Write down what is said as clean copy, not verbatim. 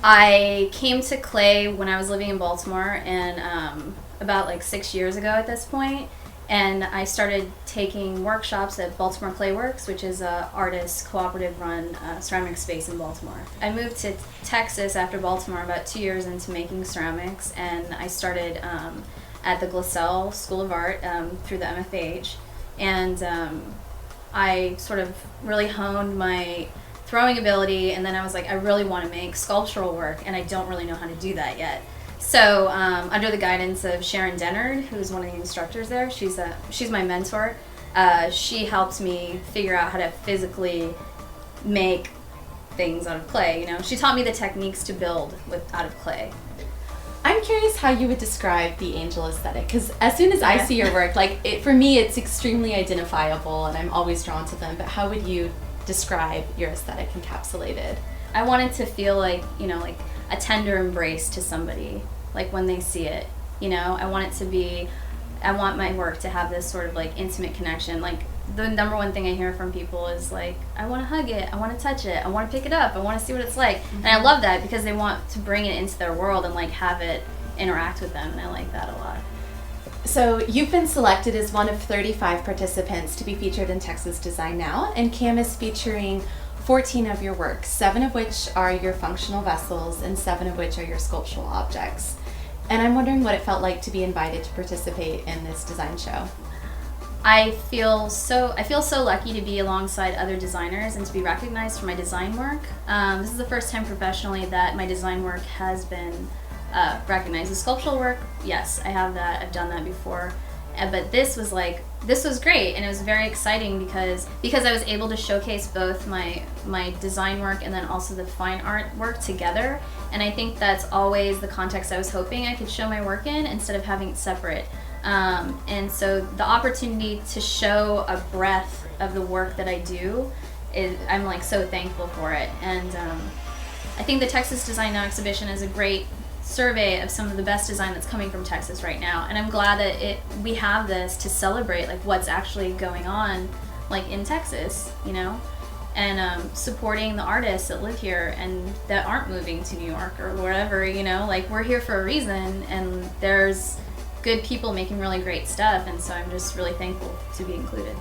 I came to clay when I was living in Baltimore, and about like 6 years ago at this point, and I started taking workshops at Baltimore Clay Works, which is a artist cooperative run ceramic space in Baltimore. I moved to Texas after Baltimore about 2 years into making ceramics, and I started at the Glassell School of Art through the MFH, and I sort of really honed my throwing ability, and then I was like, I really want to make sculptural work, and I don't really know how to do that yet. So under the guidance of Sharon Dennard, who's one of the instructors there, she's my mentor. She helped me figure out how to physically make things out of clay. You know, she taught me the techniques to build out of clay. I'm curious how you would describe the Angel aesthetic, because as soon as I see your work, for me, it's extremely identifiable, and I'm always drawn to them. But how would you describe your aesthetic encapsulated? I wanted to feel like, like a tender embrace to somebody, like when they see it. I want my work to have this sort of like intimate connection. Like the number one thing I hear from people is like, I want to hug it, I want to touch it, I want to pick it up, I want to see what it's like. Mm-hmm. And I love that because they want to bring it into their world and like have it interact with them, and I like that a lot. So you've been selected as one of 35 participants to be featured in Texas Design Now, and CAM is featuring 14 of your works, 7 of which are your functional vessels and 7 of which are your sculptural objects. And I'm wondering what it felt like to be invited to participate in this design show. I feel so lucky to be alongside other designers and to be recognized for my design work. This is the first time professionally that my design work has been recognized. The sculptural work, yes, I have that. I've done that before. But this was great, and it was very exciting because I was able to showcase both my design work and then also the fine art work together. And I think that's always the context I was hoping I could show my work in instead of having it separate. And so the opportunity to show a breadth of the work that I do, I'm like so thankful for it. And I think the Texas Design Now exhibition is a great survey of some of the best design that's coming from Texas right now, and I'm glad that we have this to celebrate like what's actually going on like in Texas, and supporting the artists that live here and that aren't moving to New York or wherever, like we're here for a reason, and there's good people making really great stuff, and so I'm just really thankful to be included.